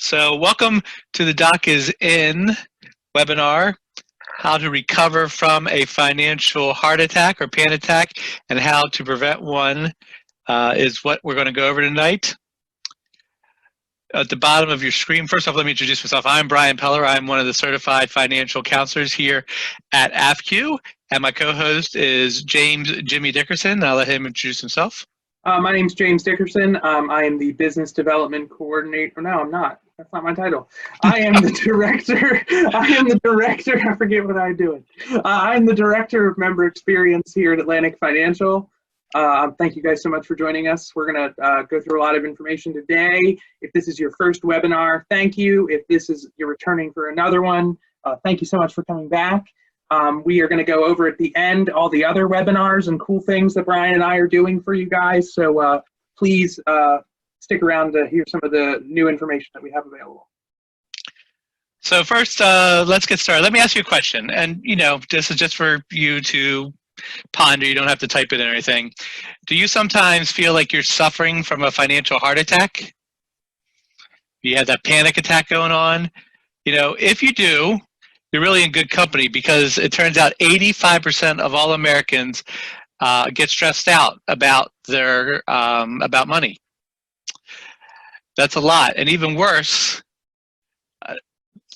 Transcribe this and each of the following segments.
So welcome to the Doc is In webinar, how to recover from a financial heart attack or panic attack and how to prevent one is what we're going to go over tonight. At the bottom of your screen, first off, let me introduce myself. I'm Brian Peller. I'm one of the certified financial counselors here at AFFCU, and my co-host is Jimmy Dickerson. I'll let him introduce himself. My name's James Dickerson. I am the business development coordinator. No, I'm not. That's not my title. I am the director. I forget what I'm doing. I'm the director of member experience here at Atlantic Financial. Thank you guys so much for joining us. We're going to go through a lot of information today. If this is your first webinar, thank you. If you're returning for another one, thank you so much for coming back. We are going to go over at the end all the other webinars and cool things that Brian and I are doing for you guys. So please stick around to hear some of the new information that we have available. So first, let's get started. Let me ask you a question. And, this is just for you to ponder. You don't have to type it in or anything. Do you sometimes feel like you're suffering from a financial heart attack? You have that panic attack going on? If you do, you're really in good company, because it turns out 85% of all Americans get stressed out about their about money. That's a lot, and even worse,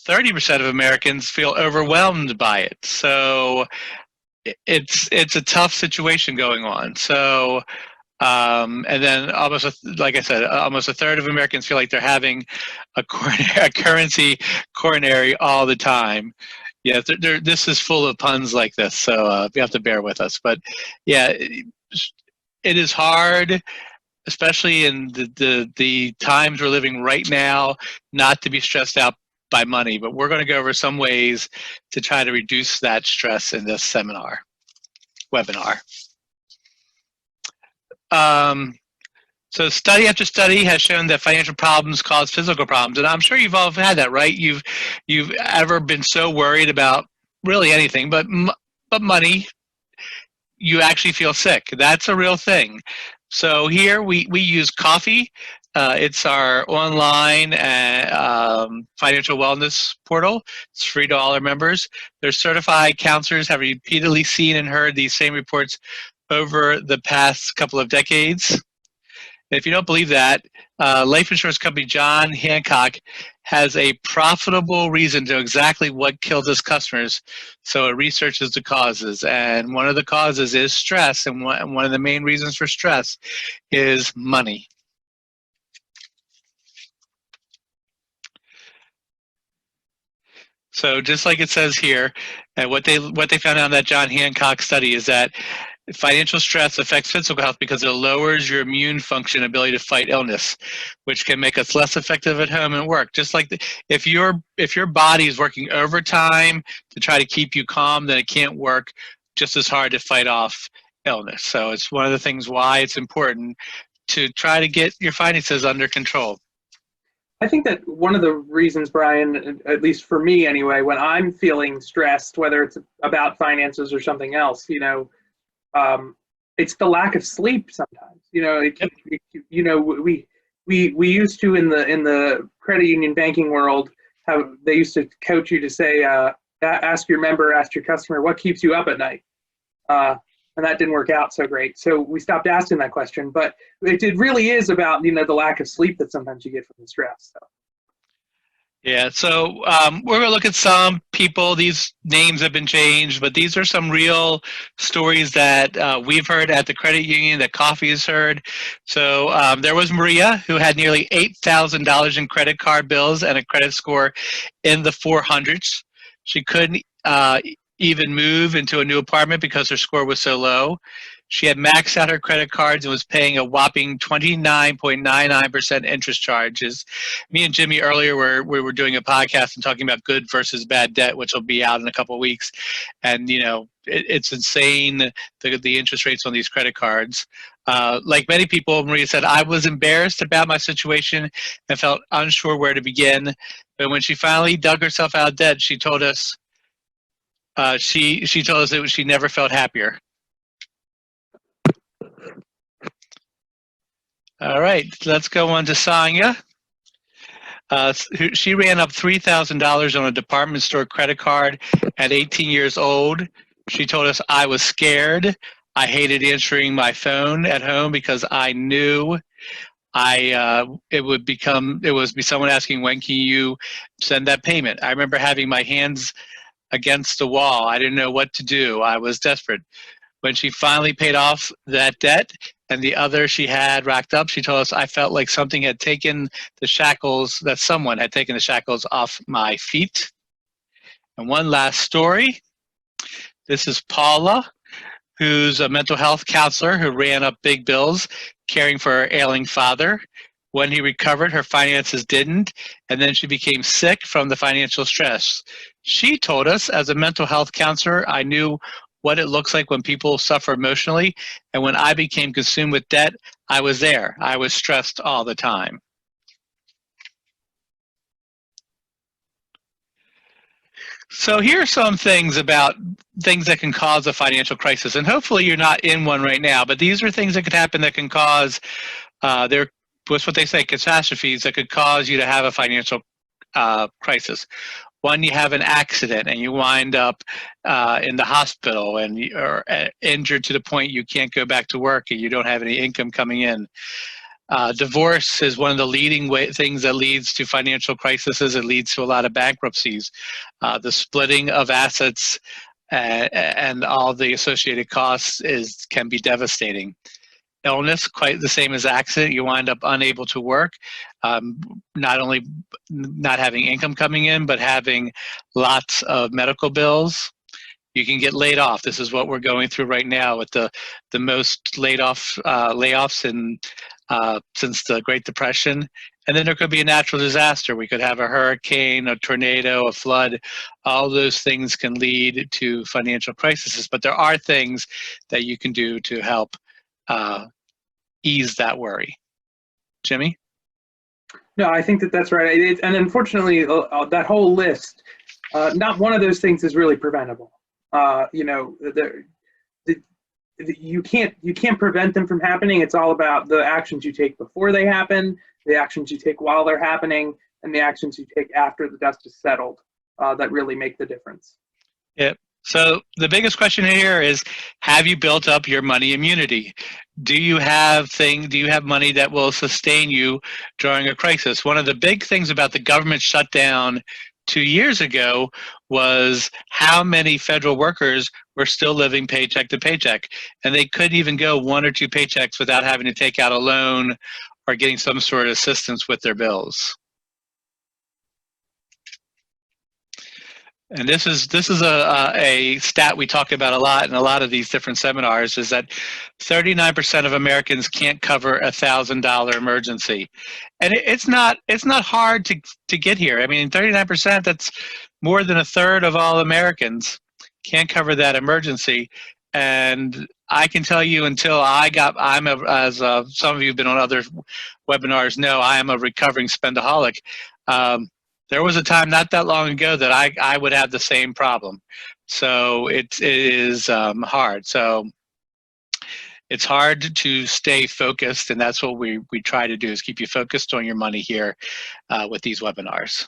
30% of Americans feel overwhelmed by it. So it's a tough situation going on. So and then like I said, almost a third of Americans feel like they're having a currency coronary all the time. Yeah, this is full of puns like this, so you have to bear with us. But yeah, it is hard, especially in the times we're living right now, not to be stressed out by money. But we're going to go over some ways to try to reduce that stress in this webinar. So study after study has shown that financial problems cause physical problems, and I'm sure you've all had that, right? You've ever been so worried about really anything, but money, you actually feel sick. That's a real thing. So here we use Coffee. It's our online financial wellness portal. It's free to all our members. Their certified counselors have repeatedly seen and heard these same reports over the past couple of decades. If you don't believe that, life insurance company John Hancock has a profitable reason to know exactly what killed his customers, so it researches the causes. And one of the causes is stress, and one of the main reasons for stress is money. So just like it says here, and what they found out in that John Hancock study is that financial stress affects physical health because it lowers your immune function ability to fight illness, which can make us less effective at home and work. Just like if your body is working overtime to try to keep you calm, then it can't work just as hard to fight off illness. So it's one of the things why it's important to try to get your finances under control. I think that one of the reasons, Brian, at least for me anyway, when I'm feeling stressed, whether it's about finances or something else, it's the lack of sleep sometimes. We used to in the credit union banking world, they used to coach you to say, ask your customer, what keeps you up at night? And that didn't work out so great. So we stopped asking that question, but it really is about, the lack of sleep that sometimes you get from the stress. So. Yeah, so we're going to look at some people. These names have been changed, but these are some real stories that we've heard at the credit union, that Coffee has heard. So there was Maria, who had nearly $8,000 in credit card bills and a credit score in the 400s. She couldn't even move into a new apartment because her score was so low. She had maxed out her credit cards and was paying a whopping 29.99% interest charges. Me and Jimmy earlier we were doing a podcast and talking about good versus bad debt, which will be out in a couple of weeks. And it's insane, the interest rates on these credit cards. Like many people, Maria said, I was embarrassed about my situation and felt unsure where to begin. But when she finally dug herself out of debt, she told us she told us that she never felt happier. All right, let's go on to Sonia. She ran up $3,000 on a department store credit card at 18 years old. She told us, I was scared. I hated answering my phone at home because I knew it was be someone asking, when can you send that payment? I remember having my hands against the wall. I didn't know what to do. I was desperate. When she finally paid off that debt and the other she had racked up, she told us, I felt like something had taken the shackles, that someone had taken the shackles off my feet. And one last story. This is Paula, who's a mental health counselor who ran up big bills caring for her ailing father. When he recovered, her finances didn't, and then she became sick from the financial stress. She told us, as a mental health counselor, I knew what it looks like when people suffer emotionally, and when I became consumed with debt, I was there. I was stressed all the time. So here are some things about things that can cause a financial crisis, and hopefully you're not in one right now, but these are things that could happen that can cause, what's what they say, catastrophes that could cause you to have a financial crisis. One, you have an accident and you wind up in the hospital and you're injured to the point you can't go back to work and you don't have any income coming in. Divorce is one of the leading things that leads to financial crises. It leads to a lot of bankruptcies. The splitting of assets and all the associated costs can be devastating. Illness, quite the same as accident. You wind up unable to work, not only not having income coming in, but having lots of medical bills. You can get laid off. This is what we're going through right now with the most layoffs since the Great Depression. And then there could be a natural disaster. We could have a hurricane, a tornado, a flood. All those things can lead to financial crises. But there are things that you can do to help ease that worry. Jimmy? No, I think that's right. And unfortunately, that whole list, not one of those things is really preventable. You can't prevent them from happening. It's all about the actions you take before they happen, the actions you take while they're happening, and the actions you take after the dust is settled that really make the difference. Yep. So the biggest question here is, have you built up your money immunity? Do you have money that will sustain you during a crisis? One of the big things about the government shutdown 2 years ago was how many federal workers were still living paycheck to paycheck, and they couldn't even go 1 or 2 paychecks without having to take out a loan or getting some sort of assistance with their bills. And this is a stat we talk about a lot in a lot of these different seminars, is that 39% of Americans can't cover a $1,000 emergency, and it's not hard to get here. I mean, 39%, that's more than a third of all Americans can't cover that emergency. And I can tell you, until as some of you have been on other webinars know, I am a recovering spendaholic. There was a time not that long ago that I would have the same problem. So it is hard. So it's hard to stay focused, and that's what we try to do, is keep you focused on your money here with these webinars.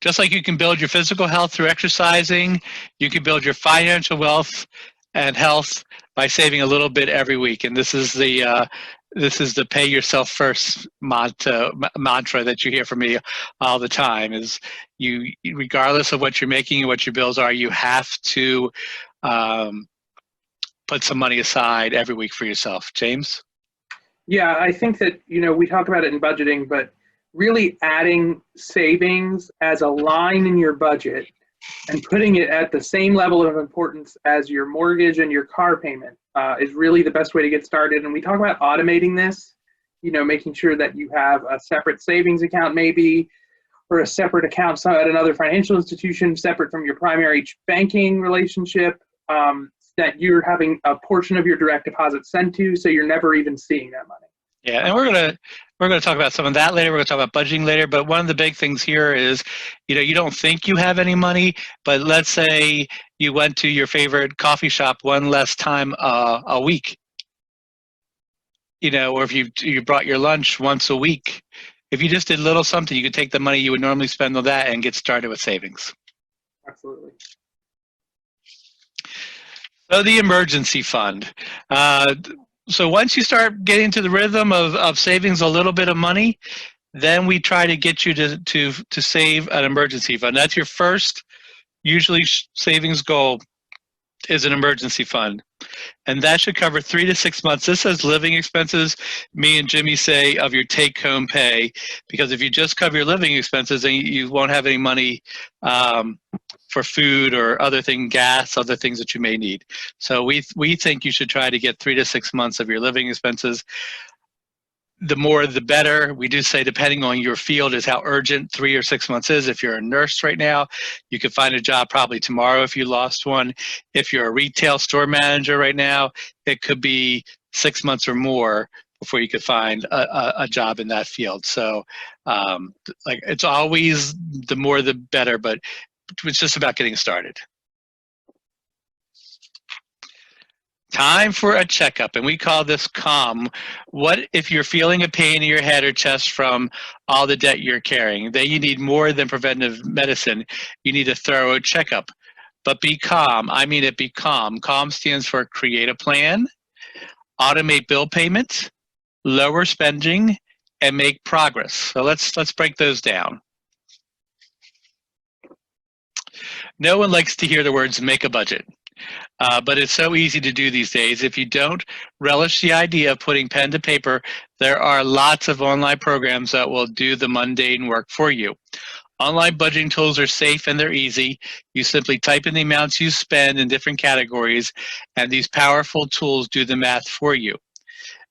Just like you can build your physical health through exercising, you can build your financial wealth and health by saving a little bit every week. And this is the pay yourself first mantra that you hear from me all the time, is you, regardless of what you're making and what your bills are, you have to put some money aside every week for yourself. James? Yeah, I think that, we talk about it in budgeting, but really adding savings as a line in your budget and putting it at the same level of importance as your mortgage and your car payment is really the best way to get started. And we talk about automating this, making sure that you have a separate savings account maybe, or a separate account at another financial institution, separate from your primary banking relationship, that you're having a portion of your direct deposit sent to, so you're never even seeing that money. Yeah, and we're gonna talk about some of that later. We're gonna talk about budgeting later. But one of the big things here is, you don't think you have any money, but let's say you went to your favorite coffee shop one less time a week. or if you brought your lunch once a week, if you just did little something, you could take the money you would normally spend on that and get started with savings. Absolutely. So the emergency fund. So once you start getting to the rhythm of savings a little bit of money, then we try to get you to save an emergency fund. That's your first usually savings goal, is an emergency fund. And that should cover 3 to 6 months. This says living expenses. Me and Jimmy say of your take-home pay, because if you just cover your living expenses, then you won't have any money for food or other things, gas, other things that you may need. So we think you should try to get 3 to 6 months of your living expenses. The more, the better. We do say, depending on your field, is how urgent 3 or 6 months is. If you're a nurse right now, you could find a job probably tomorrow if you lost one. If you're a retail store manager right now, it could be 6 months or more before you could find a job in that field. So like, it's always the more the better, but it's just about getting started. Time for a checkup, and we call this CALM. What if you're feeling a pain in your head or chest from all the debt you're carrying? Then you need more than preventive medicine. You need a thorough checkup. But be calm. I mean it, be calm. CALM stands for create a plan, automate bill payments, lower spending, and make progress. So let's break those down. No one likes to hear the words make a budget. But it's so easy to do these days. If you don't relish the idea of putting pen to paper, there are lots of online programs that will do the mundane work for you. Online budgeting tools are safe and they're easy. You simply type in the amounts you spend in different categories, and these powerful tools do the math for you.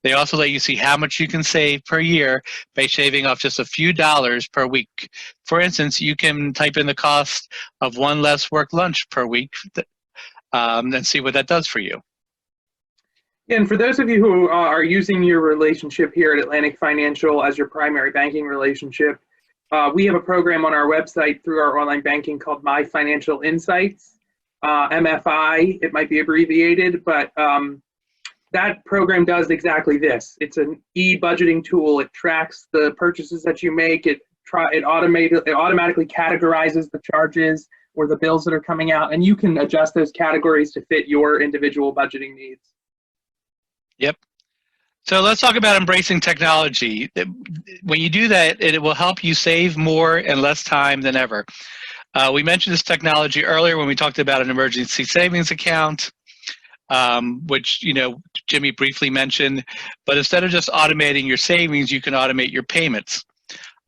They also let you see how much you can save per year by shaving off just a few dollars per week. For instance, you can type in the cost of one less work lunch per week, and see what that does for you. And for those of you who are using your relationship here at Atlantic Financial as your primary banking relationship, we have a program on our website through our online banking called My Financial Insights, MFI, it might be abbreviated, but that program does exactly this. It's an e-budgeting tool. It tracks the purchases that you make. It automatically categorizes the charges or the bills that are coming out, and you can adjust those categories to fit your individual budgeting needs. Yep. So let's talk about embracing technology. When you do that, it will help you save more and less time than ever. We mentioned this technology earlier when we talked about an emergency savings account, which Jimmy briefly mentioned. But instead of just automating your savings, you can automate your payments.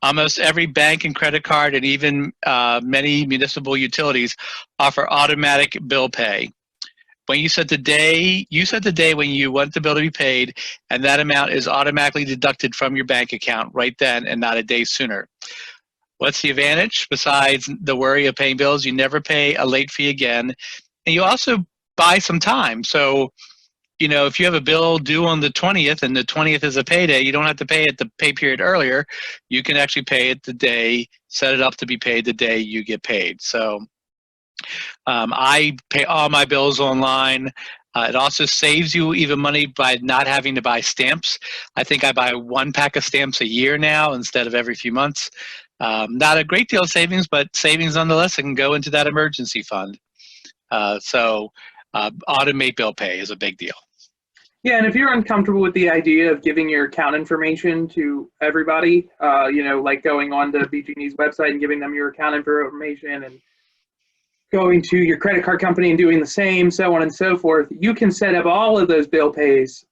Almost every bank and credit card, and even many municipal utilities, offer automatic bill pay. When you set the day, when you want the bill to be paid, and that amount is automatically deducted from your bank account right then and not a day sooner. What's the advantage? Besides the worry of paying bills, you never pay a late fee again, and you also buy some time. So, if you have a bill due on the 20th and the 20th is a payday, you don't have to pay it the pay period earlier. You can actually pay it the day, set it up to be paid the day you get paid. So I pay all my bills online. It also saves you even money by not having to buy stamps. I think I buy 1 pack of stamps a year now instead of every few months. Not a great deal of savings, but savings nonetheless. It can go into that emergency fund. So automate bill pay is a big deal. Yeah, and if you're uncomfortable with the idea of giving your account information to everybody, like going on to BG&E's website and giving them your account information and going to your credit card company and doing the same, so on and so forth, you can set up all of those bill pays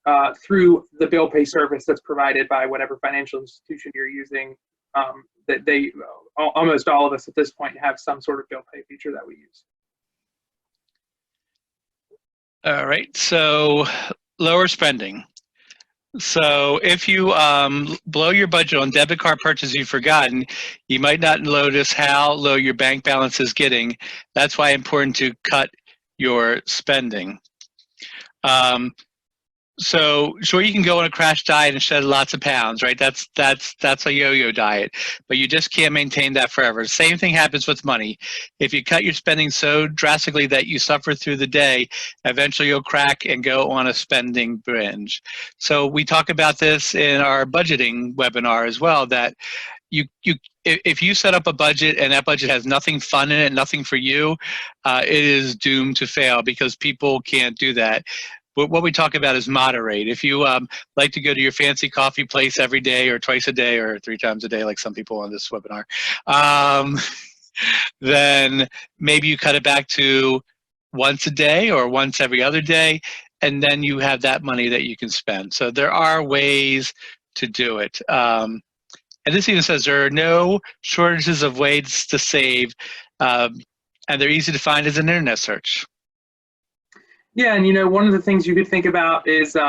through the bill pay service that's provided by whatever financial institution you're using. Almost all of us at this point have some sort of bill pay feature that we use. All right, so lower spending. So if you blow your budget on debit card purchases you've forgotten, you might not notice how low your bank balance is getting. That's why it's important to cut your spending. So sure, you can go on a crash diet and shed lots of pounds, right? That's a yo-yo diet, but you just can't maintain that forever. Same thing happens with money. If you cut your spending so drastically that you suffer through the day, eventually you'll crack and go on a spending binge. So we talk about this in our budgeting webinar as well, that if you set up a budget and that budget has nothing fun in it, nothing for you, it is doomed to fail because people can't do that. But what we talk about is moderate. If you like to go to your fancy coffee place every day or twice a day or 3 times a day, like some people on this webinar, then maybe you cut it back to once a day or once every other day, and then you have that money that you can spend. So there are ways to do it. And this even says there are no shortages of ways to save, and they're easy to find as an internet search. Yeah, and one of the things you could think about is you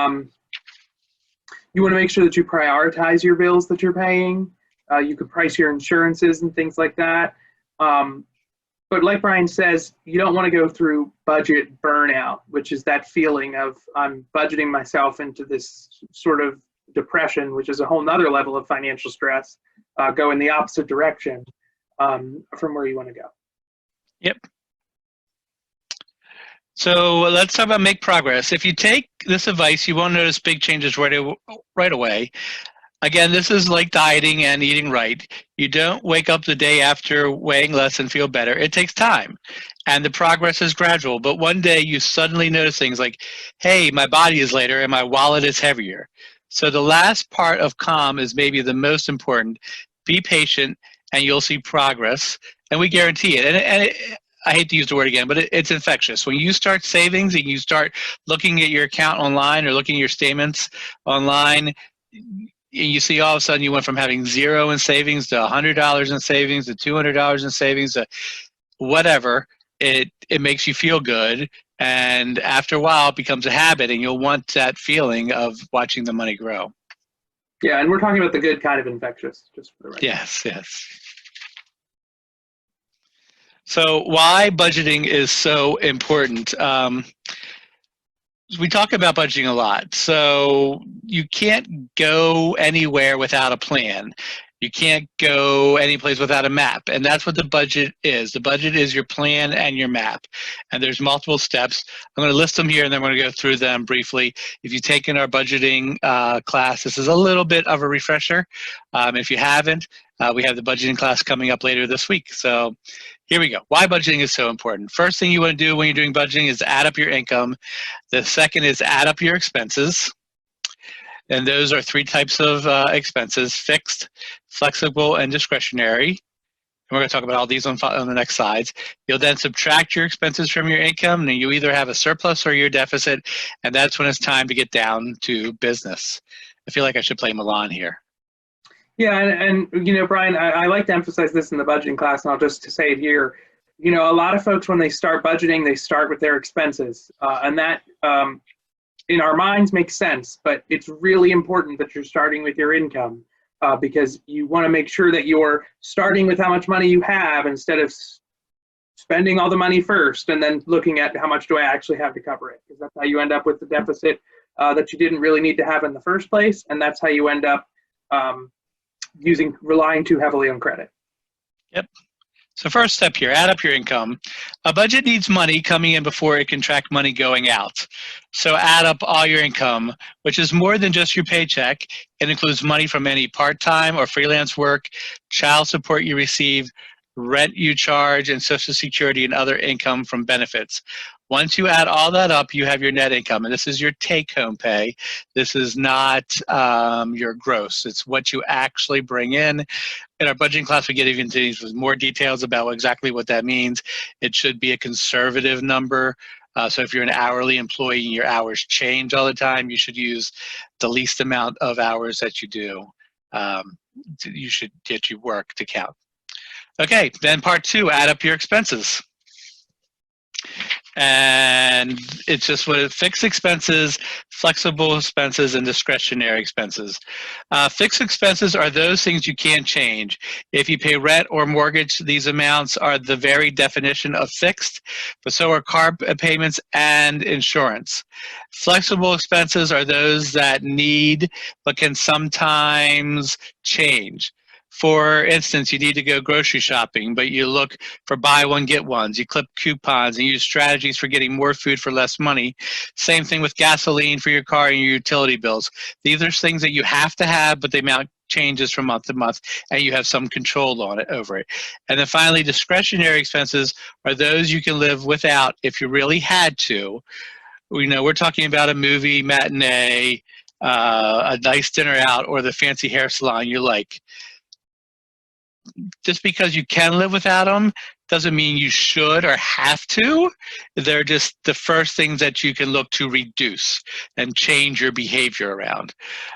want to make sure that you prioritize your bills that you're paying. You could price your insurances and things like that. But like Brian says, you don't want to go through budget burnout, which is that feeling of I'm budgeting myself into this sort of depression, which is a whole nother level of financial stress, go in the opposite direction from where you want to go. Yep. So let's talk about make progress. If you take this advice, you won't notice big changes right away. Again, this is like dieting and eating right. You don't wake up the day after weighing less and feel better. It takes time, and the progress is gradual. But one day you suddenly notice things like, hey, my body is lighter and my wallet is heavier. So the last part of calm is maybe the most important. Be patient, and you'll see progress, and we guarantee it. And I hate to use the word again, but it's infectious. When you start savings and you start looking at your account online or looking at your statements online, and you see all of a sudden you went from having $0 in savings to $100 in savings to $200 in savings to whatever, it makes you feel good. And after a while, it becomes a habit, and you'll want that feeling of watching the money grow. Yeah, and we're talking about the good kind of infectious, just for the record. Yes, yes. So why budgeting is so important. We talk about budgeting a lot. So you can't go anywhere without a plan. You can't go any place without a map. And that's what the budget is. The budget is your plan and your map. And there's multiple steps. I'm going to list them here and then we're going to go through them briefly. If you've taken our budgeting class, this is a little bit of a refresher. If you haven't, we have the budgeting class coming up later this week. So here we go. Why budgeting is so important. First thing you want to do when you're doing budgeting is add up your income. The second is add up your expenses. And those are 3 types of expenses: fixed, flexible, and discretionary. And we're going to talk about all these on the next slides. You'll then subtract your expenses from your income, and you either have a surplus or your deficit, and that's when it's time to get down to business. I feel like I should play Milan here. Yeah, and Brian, I like to emphasize this in the budgeting class, and I'll just say it here. A lot of folks, when they start budgeting, they start with their expenses, and that in our minds makes sense, but it's really important that you're starting with your income because you want to make sure that you're starting with how much money you have instead of spending all the money first and then looking at how much do I actually have to cover it, because that's how you end up with the deficit that you didn't really need to have in the first place, and that's how you end up relying too heavily on credit. Yep. So first step here, add up your income. A budget needs money coming in before it can track money going out. So add up all your income, which is more than just your paycheck. It includes money from any part-time or freelance work, child support you receive, rent you charge, and Social Security and other income from benefits. Once you add all that up, you have your net income, and this is your take-home pay. This is not your gross. It's what you actually bring in. In our budgeting class, we get even into these with more details about exactly what that means. It should be a conservative number. So if you're an hourly employee and your hours change all the time, you should use the least amount of hours that you do. You should get your work to count. Okay, then part 2, add up your expenses. And it's just what fixed expenses, flexible expenses, and discretionary expenses. Fixed expenses are those things you can't change. If you pay rent or mortgage, these amounts are the very definition of fixed, but so are car payments and insurance. Flexible expenses are those that need but can sometimes change. For instance, you need to go grocery shopping, but you look for buy one, get ones. You clip coupons and use strategies for getting more food for less money. Same thing with gasoline for your car and your utility bills. These are things that you have to have, but the amount changes from month to month, and you have some control on it over it. And then finally, discretionary expenses are those you can live without if you really had to. We're talking about a movie matinee, a nice dinner out, or the fancy hair salon you like. Just because you can live without them doesn't mean you should or have to. They're just the first things that you can look to reduce and change your behavior around.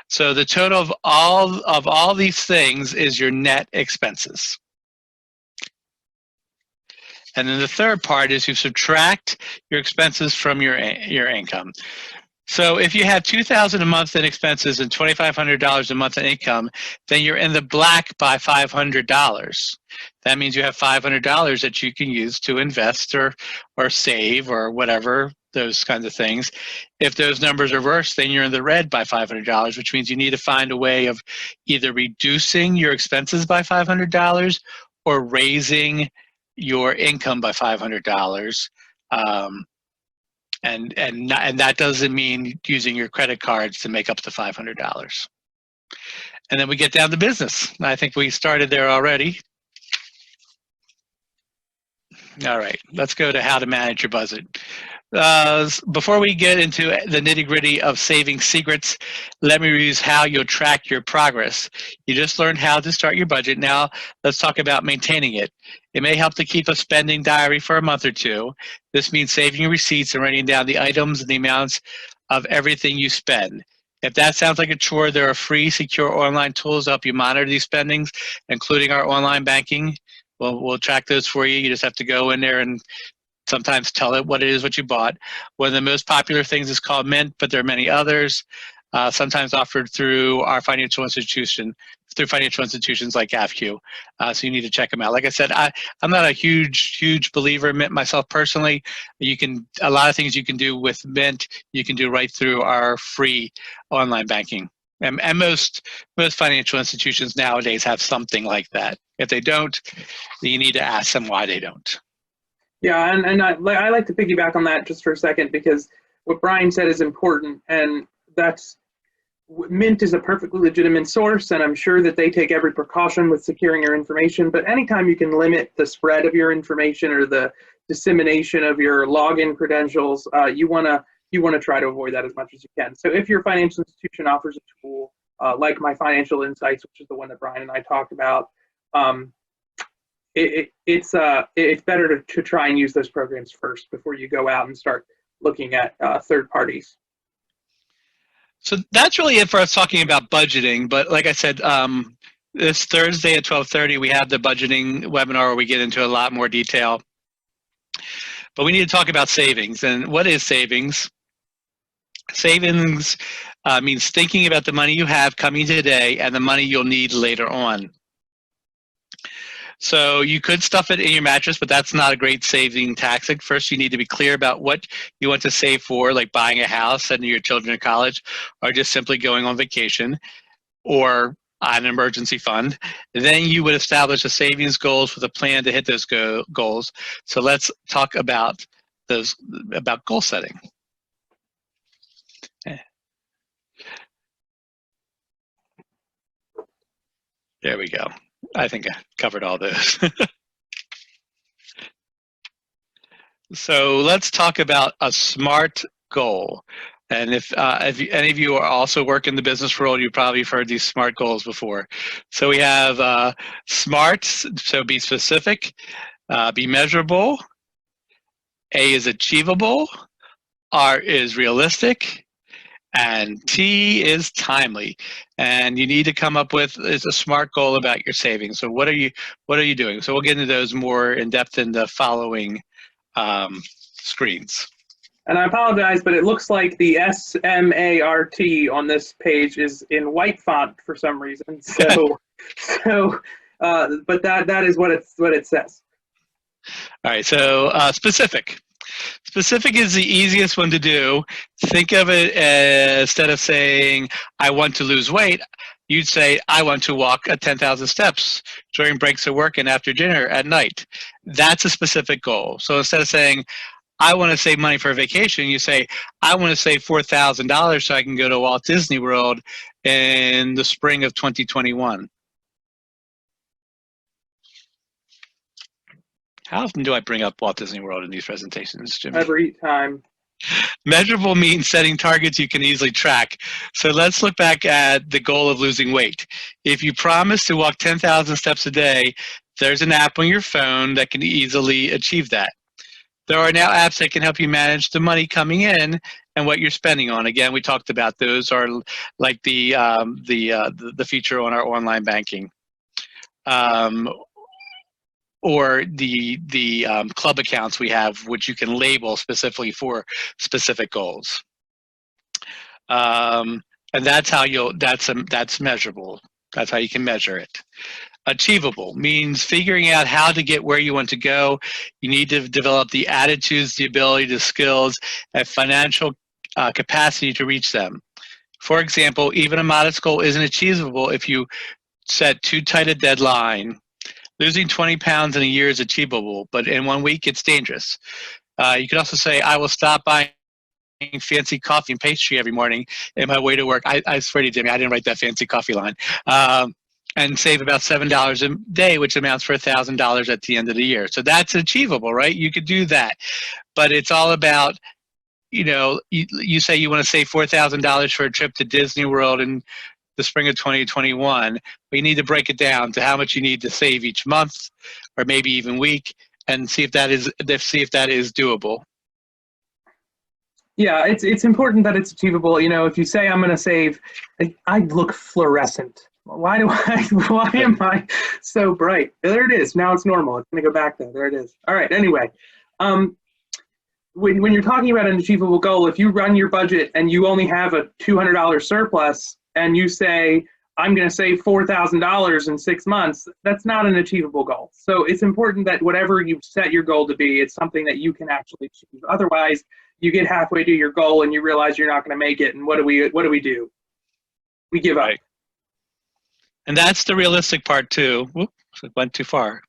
So the total of all these things is your net expenses. And then the third part is you subtract your expenses from your income. So if you have $2,000 a month in expenses and $2,500 a month in income, then you're in the black by $500. That means you have $500 that you can use to invest or save or whatever, those kinds of things. If those numbers are worse, then you're in the red by $500, which means you need to find a way of either reducing your expenses by $500 or raising your income by $500. And that doesn't mean using your credit cards to make up the $500. And then we get down to business. I think we started there already. All right, let's go to how to manage your budget. Before we get into the nitty-gritty of saving secrets, let me review how you'll track your progress. You just learned how to start your budget. Now let's talk about maintaining it. It may help to keep a spending diary for a month or two. This means saving your receipts and writing down the items and the amounts of everything you spend. If that sounds like a chore, there are free, secure online tools to help you monitor these spendings, including our online banking. We'll track those for you. You just have to go in there and sometimes tell it what it is, what you bought. One of the most popular things is called Mint, but there are many others, sometimes offered through our financial institutions like AFFCU. So you need to check them out. Like I said, I'm not a huge believer in Mint myself personally. A lot of things you can do with Mint, you can do right through our free online banking. And most financial institutions nowadays have something like that. If they don't, you need to ask them why they don't. Yeah, and I like to piggyback on that just for a second, because what Brian said is important, and Mint is a perfectly legitimate source, and I'm sure that they take every precaution with securing your information, but anytime you can limit the spread of your information or the dissemination of your login credentials, you want to try to avoid that as much as you can. So if your financial institution offers a tool like My Financial Insights, which is the one that Brian and I talked about, it's better to try and use those programs first before you go out and start looking at third parties. So that's really it for us talking about budgeting. But like I said, this Thursday at 12:30, we have the budgeting webinar where we get into a lot more detail. But we need to talk about savings. And what is savings? Savings means thinking about the money you have coming today and the money you'll need later on. So you could stuff it in your mattress, but that's not a great saving tactic. First, you need to be clear about what you want to save for, like buying a house, sending your children to college, or just simply going on vacation, or an emergency fund. Then you would establish a savings goals with a plan to hit those goals. So let's talk about goal setting. There we go. I think I covered all those. So let's talk about a SMART goal. And if any of you are also work in the business world, you probably have heard these SMART goals before. So we have SMART, so be specific, be measurable, A is achievable, R is realistic, and T is timely. And you need to come up with a SMART goal about your savings. So what are you doing? So we'll get into those more in depth in the following screens. And I apologize, but it looks like the SMART on this page is in white font for some reason. But that is what it says. All right, so specific. Specific is the easiest one to do. Think of it as, instead of saying, I want to lose weight, you'd say, I want to walk 10,000 steps during breaks at work and after dinner at night. That's a specific goal. So instead of saying, I want to save money for a vacation, you say, I want to save $4,000 so I can go to Walt Disney World in the spring of 2021. How often do I bring up Walt Disney World in these presentations, Jimmy? Every time. Measurable means setting targets you can easily track. So let's look back at the goal of losing weight. If you promise to walk 10,000 steps a day, there's an app on your phone that can easily achieve that. There are now apps that can help you manage the money coming in and what you're spending on. Again, we talked about those, are like the feature on our online banking. Or the club accounts we have, which you can label specifically for specific goals. And that's how that's measurable. That's how you can measure it. Achievable means figuring out how to get where you want to go. You need to develop the attitudes, the ability, the skills, and financial capacity to reach them. For example, even a modest goal isn't achievable if you set too tight a deadline. Losing 20 pounds in a year is achievable, but in 1 week, it's dangerous. You can also say, I will stop buying fancy coffee and pastry every morning in my way to work. I swear to you, Jimmy, I didn't write that fancy coffee line. And save about $7 a day, which amounts for $1,000 at the end of the year. So that's achievable, right? You could do that. But it's all about, you say you want to save $4,000 for a trip to Disney World in the spring of 2021, but you need to break it down to how much you need to save each month or maybe even week, and see if that is doable. Yeah, it's important that it's achievable. If you say I'm going to save, I look fluorescent. Why am I so bright? There it is. Now it's normal. It's going to go back there. There it is. All right. Anyway, when you're talking about an achievable goal, if you run your budget and you only have a $200 surplus, and you say, I'm going to save $4,000 in 6 months, that's not an achievable goal. So it's important that whatever you set your goal to be, it's something that you can actually achieve. Otherwise, you get halfway to your goal and you realize you're not going to make it. And what do we do? We give up. And that's the realistic part too. Whoops, it went too far.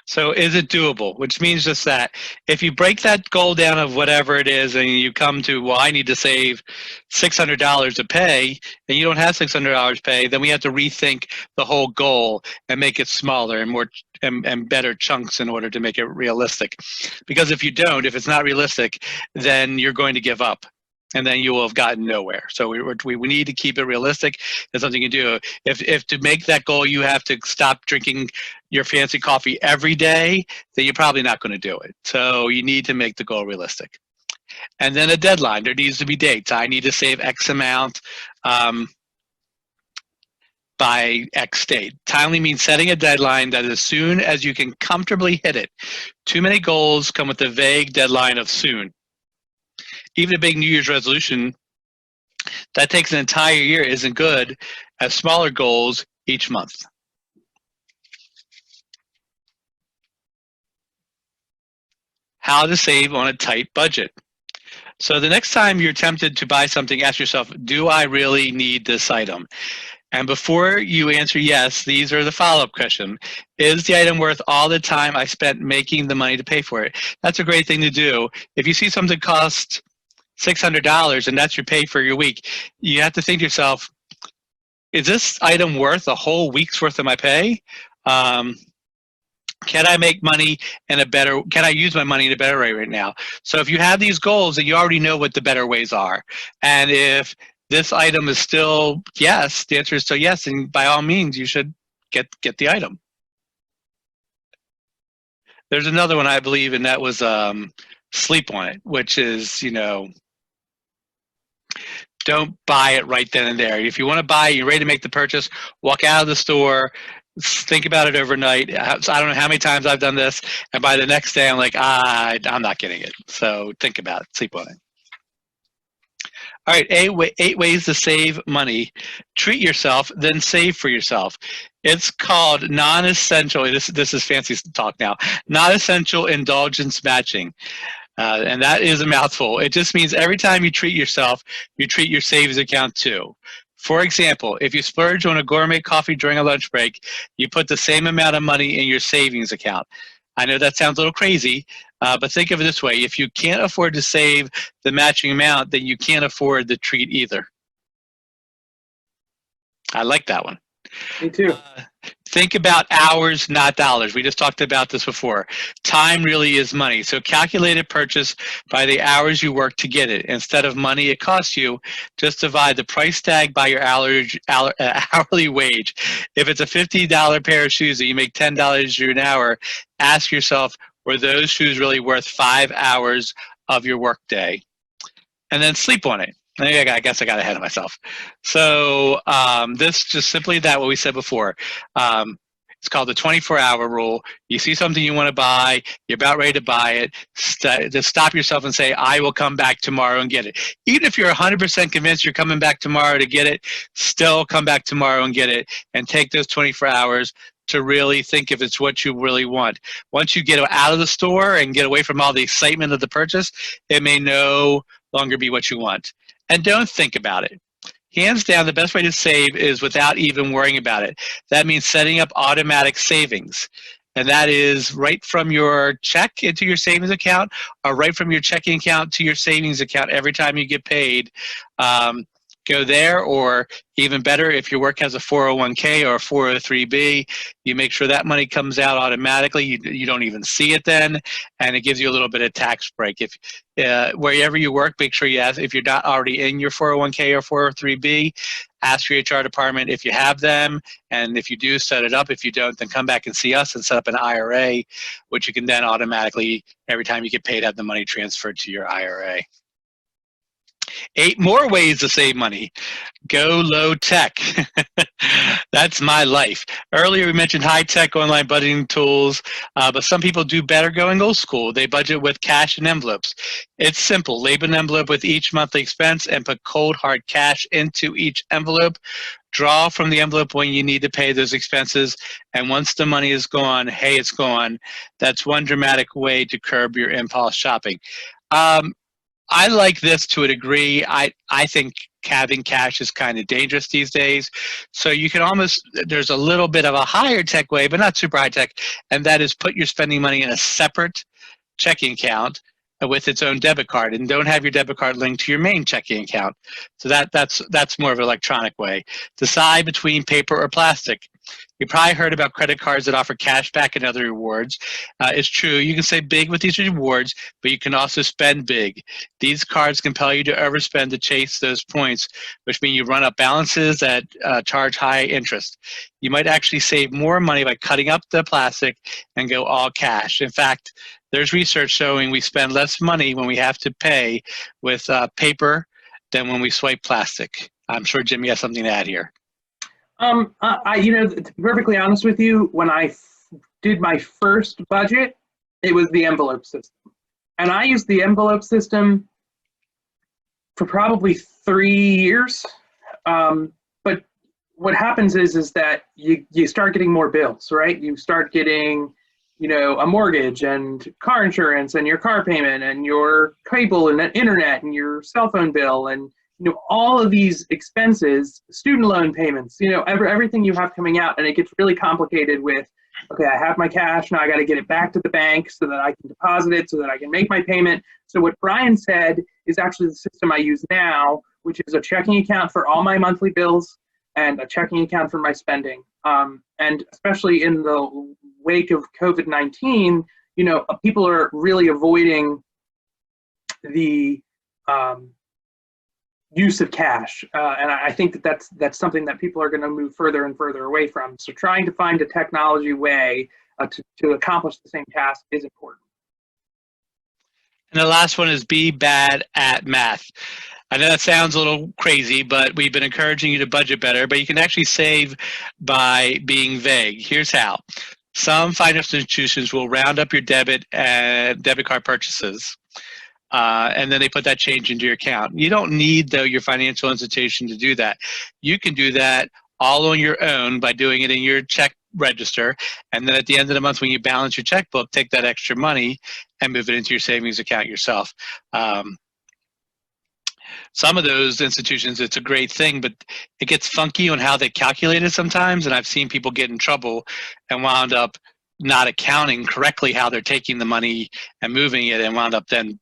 So is it doable? Which means just that if you break that goal down of whatever it is and you come to, well, I need to save $600 to pay, and you don't have $600 to pay, then we have to rethink the whole goal and make it smaller and more and better chunks in order to make it realistic. Because if you don't, if it's not realistic, then you're going to give up. And then you will have gotten nowhere. So we need to keep it realistic. There's something you do. If to make that goal you have to stop drinking your fancy coffee every day, then you're probably not going to do it. So you need to make the goal realistic. And then a deadline. There needs to be dates. I need to save X amount by X date. Timely means setting a deadline that as soon as you can comfortably hit it. Too many goals come with a vague deadline of soon. Even a big New Year's resolution that takes an entire year isn't good, as smaller goals each month. How to save on a tight budget. So the next time you're tempted to buy something, ask yourself, do I really need this item? And before you answer yes, these are the follow-up questions. Is the item worth all the time I spent making the money to pay for it? That's a great thing to do. If you see something cost $600 and that's your pay for your week, you have to think to yourself, is this item worth a whole week's worth of my pay? Can I make money can I use my money in a better way right now? So if you have these goals, then you already know what the better ways are. And if this item is still yes, the answer is still yes, and by all means, you should get the item. There's another one I believe, and that was sleep on it, which is, don't buy it right then and there. If you want to buy it, you're ready to make the purchase, walk out of the store, Think about it overnight. So I don't know how many times I've done this, and by the next day I'm like, I'm not getting it. So think about it, sleep on it. All right, 8 ways to save money. Treat yourself, then save for yourself. It's called non-essential. This is fancy talk now. Non-essential indulgence matching. And that is a mouthful. It just means every time you treat yourself, you treat your savings account too. For example, if you splurge on a gourmet coffee during a lunch break, you put the same amount of money in your savings account. I know that sounds a little crazy, but think of it this way. If you can't afford to save the matching amount, then you can't afford the treat either. I like that one. Me too. Think about hours, not dollars. We just talked about this before. Time really is money. So calculate a purchase by the hours you work to get it. Instead of money it costs you, just divide the price tag by your hourly wage. If it's a $50 pair of shoes that you make $10 an hour, ask yourself, were those shoes really worth 5 hours of your workday? And then sleep on it. I guess I got ahead of myself. So this just simply that what we said before. It's called the 24-hour rule. You see something you want to buy, you're about ready to buy it, just stop yourself and say, I will come back tomorrow and get it. Even if you're 100% convinced you're coming back tomorrow to get it, still come back tomorrow and get it, and take those 24 hours to really think if it's what you really want. Once you get out of the store and get away from all the excitement of the purchase, it may no longer be what you want. And don't think about it. Hands down, the best way to save is without even worrying about it. That means setting up automatic savings. And that is right from your check into your savings account, or right from your checking account to your savings account every time you get paid. Go there, or even better, if your work has a 401k or a 403b, you make sure that money comes out automatically. You don't even see it then, and it gives you a little bit of tax break. If wherever you work, make sure you ask if you're not already in your 401k or 403b, ask your HR department if you have them, and if you do, set it up. If you don't, then come back and see us and set up an IRA, which you can then automatically, every time you get paid, have the money transferred to your IRA. 8 more ways to save money. Go low tech. That's my life. Earlier we mentioned high tech online budgeting tools, but some people do better going old school. They budget with cash and envelopes. It's simple. Label an envelope with each monthly expense and put cold hard cash into each envelope. Draw from the envelope when you need to pay those expenses, and once the money is gone, hey, it's gone. That's one dramatic way to curb your impulse shopping. I like this to a degree. I think having cash is kind of dangerous these days. So you can almost, there's a little bit of a higher tech way, but not super high tech, and that is put your spending money in a separate checking account with its own debit card, and don't have your debit card linked to your main checking account. So that's more of an electronic way. Decide between paper or plastic. You probably heard about credit cards that offer cash back and other rewards. It's true, you can save big with these rewards, but you can also spend big. These cards compel you to overspend to chase those points, which mean you run up balances that charge high interest. You might actually save more money by cutting up the plastic and go all cash. In fact, there's research showing we spend less money when we have to pay with paper than when we swipe plastic. I'm sure Jimmy has something to add here. To be perfectly honest with you, when I did my first budget, it was the envelope system. And I used the envelope system for probably 3 years. But what happens is that you start getting more bills, right? You start getting, a mortgage and car insurance and your car payment and your cable and internet and your cell phone bill and all of these expenses, student loan payments, everything you have coming out, and it gets really complicated with, okay, I have my cash, now I got to get it back to the bank so that I can deposit it, so that I can make my payment. So what Brian said is actually the system I use now, which is a checking account for all my monthly bills and a checking account for my spending. And especially in the wake of COVID-19, people are really avoiding the use of cash, and I think that's something that people are going to move further and further away from. So trying to find a technology way to accomplish the same task is important. And the last one is be bad at math. I know that sounds a little crazy, but we've been encouraging you to budget better, but you can actually save by being vague. Here's how. Some financial institutions will round up your debit card purchases, and then they put that change into your account. You don't need, though, your financial institution to do that. You can do that all on your own by doing it in your check register, and then at the end of the month when you balance your checkbook, take that extra money and move it into your savings account yourself. Some of those institutions, it's a great thing, but it gets funky on how they calculate it sometimes, and I've seen people get in trouble and wound up not accounting correctly how they're taking the money and moving it, and wound up then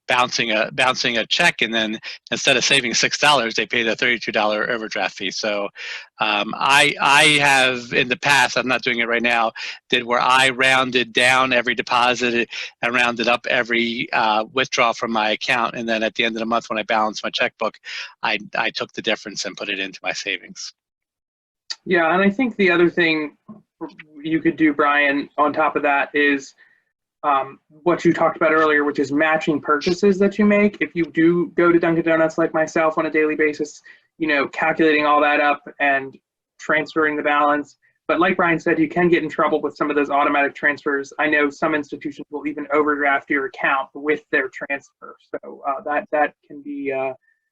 bouncing a check, and then instead of saving $6, they paid a $32 overdraft fee. So I have in the past, I'm not doing it right now, did where I rounded down every deposit and rounded up every withdrawal from my account, and then at the end of the month when I balanced my checkbook, I took the difference and put it into my savings. Yeah, and I think the other thing you could do, Brian, on top of that is what you talked about earlier, which is matching purchases that you make. If you do go to Dunkin' Donuts like myself on a daily basis, you know, calculating all that up and transferring the balance. But like Brian said, you can get in trouble with some of those automatic transfers. I know some institutions will even overdraft your account with their transfer. So that can be,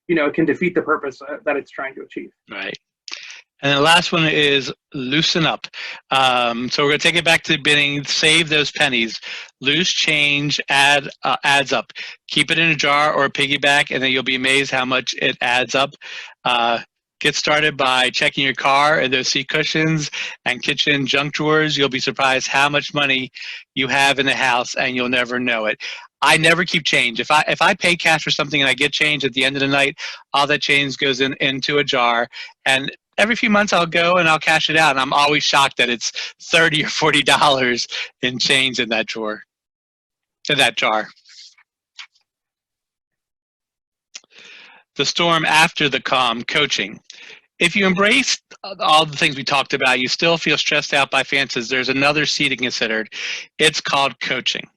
you know, it can defeat the purpose that it's trying to achieve. Right. And the last one is loosen up. So we're going to take it back to the beginning. Save those pennies. Loose change adds up. Keep it in a jar or a piggyback, and then you'll be amazed how much it adds up. Get started by checking your car and those seat cushions and kitchen junk drawers. You'll be surprised how much money you have in the house, and you'll never know it. I never keep change. If I pay cash for something and I get change at the end of the night, all that change goes into a jar, and every few months I'll go and I'll cash it out, and I'm always shocked that it's $30 or $40 in change in that drawer, in that jar. The storm after the calm, coaching. If you embrace all the things we talked about, you still feel stressed out by finances, there's another C to consider. It's called coaching.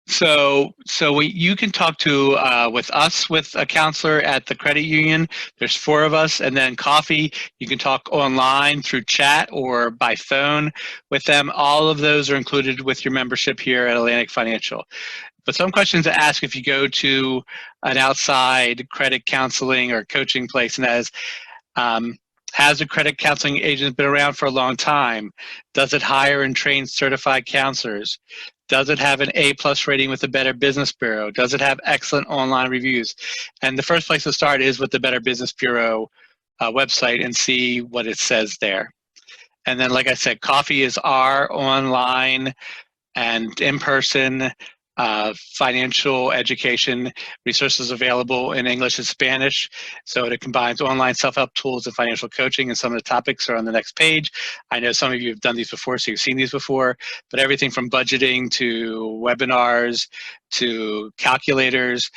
So you can talk to with us, with a counselor at the credit union. There's 4 of us, and then coffee. You can talk online through chat or by phone with them. All of those are included with your membership here at Atlantic Financial. But some questions to ask if you go to an outside credit counseling or coaching place, and that is, has a credit counseling agent been around for a long time? Does it hire and train certified counselors? Does it have an A+ rating with the Better Business Bureau? Does it have excellent online reviews? And the first place to start is with the Better Business Bureau website and see what it says there. And then, like I said, coffee is our online and in-person financial education resources available in English and Spanish. So it combines online self-help tools and financial coaching, and some of the topics are on the next page. I know some of you have done these before, so you've seen these before, but everything from budgeting to webinars to calculators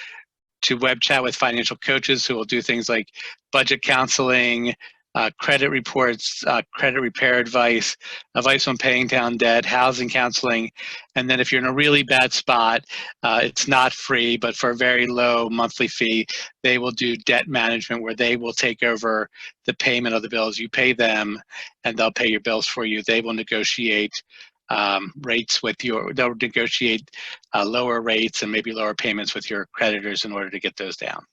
to web chat with financial coaches who will do things like budget counseling, credit reports, credit repair advice, advice on paying down debt, housing counseling. And then if you're in a really bad spot, it's not free, but for a very low monthly fee, they will do debt management, where they will take over the payment of the bills. You pay them and they'll pay your bills for you. They will negotiate rates with they'll negotiate lower rates and maybe lower payments with your creditors in order to get those down.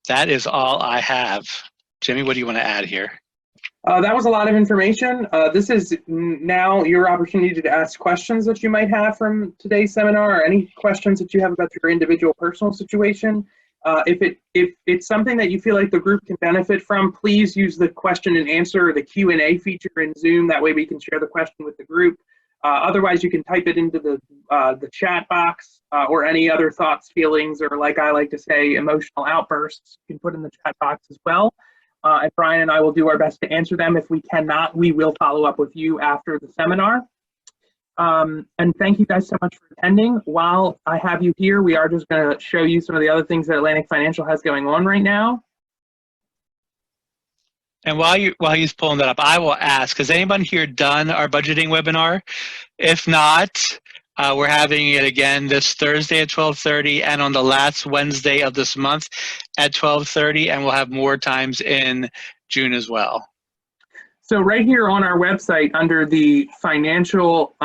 That is all I have. Jimmy, what do you want to add here? That was a lot of information. This is now your opportunity to ask questions that you might have from today's seminar, or any questions that you have about your individual personal situation. If it's something that you feel like the group can benefit from, please use the question and answer or the Q&A feature in Zoom. That way we can share the question with the group. Otherwise, you can type it into the chat box, or any other thoughts, feelings, or, like I like to say, emotional outbursts, you can put in the chat box as well. And Brian and I will do our best to answer them. If we cannot, we will follow up with you after the seminar. And thank you guys so much for attending. While I have you here, we are just going to show you some of the other things that Atlantic Financial has going on right now. And while he's pulling that up, I will ask, has anyone here done our budgeting webinar? If not, We're having it again this Thursday at 12:30 and on the last Wednesday of this month at 12:30, and we'll have more times in June as well. So right here on our website under the financial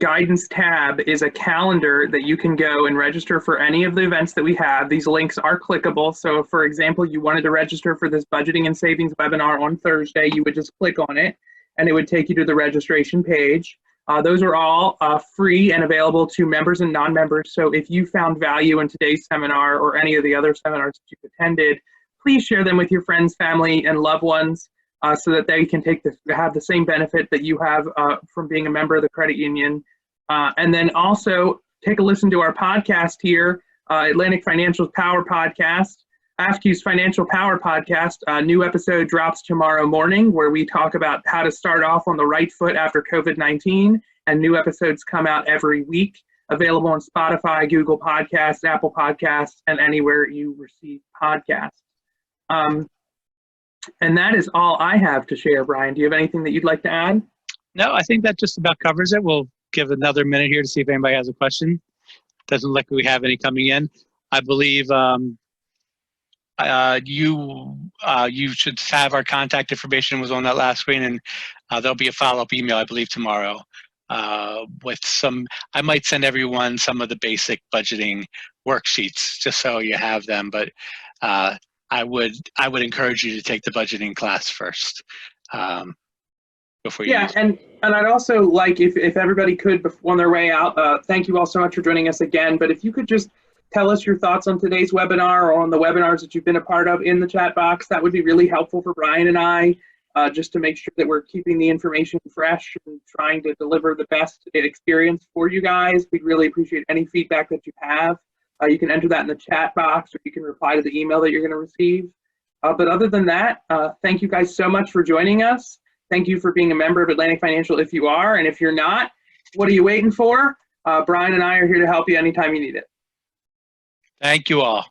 guidance tab is a calendar that you can go and register for any of the events that we have. These links are clickable. So for example, you wanted to register for this budgeting and savings webinar on Thursday, you would just click on it and it would take you to the registration page. Those are all free and available to members and non-members. So if you found value in today's seminar or any of the other seminars that you've attended, please share them with your friends, family, and loved ones so that they can have the same benefit that you have from being a member of the credit union. And then also take a listen to our podcast here, Atlantic Financial's Power Podcast, AFFCU's Financial Power Podcast. A new episode drops tomorrow morning where we talk about how to start off on the right foot after COVID-19, and new episodes come out every week, available on Spotify, Google Podcasts, Apple Podcasts, and anywhere you receive podcasts. And that is all I have to share, Brian. Do you have anything that you'd like to add? No, I think that just about covers it. We'll give another minute here to see if anybody has a question. Doesn't look like we have any coming in. I believe you should have our contact information was on that last screen, and there'll be a follow-up email, I believe, tomorrow with some. I might send everyone some of the basic budgeting worksheets just so you have them. But I would encourage you to take the budgeting class first before you. Yeah, and I'd also like if everybody could on their way out. Thank you all so much for joining us again. But if you could just tell us your thoughts on today's webinar or on the webinars that you've been a part of in the chat box, that would be really helpful for Brian and I, just to make sure that we're keeping the information fresh and trying to deliver the best experience for you guys. We'd really appreciate any feedback that you have. You can enter that in the chat box, or you can reply to the email that you're going to receive. But other than that, thank you guys so much for joining us. Thank you for being a member of Atlantic Financial if you are, and if you're not, what are you waiting for? Brian and I are here to help you anytime you need it. Thank you all.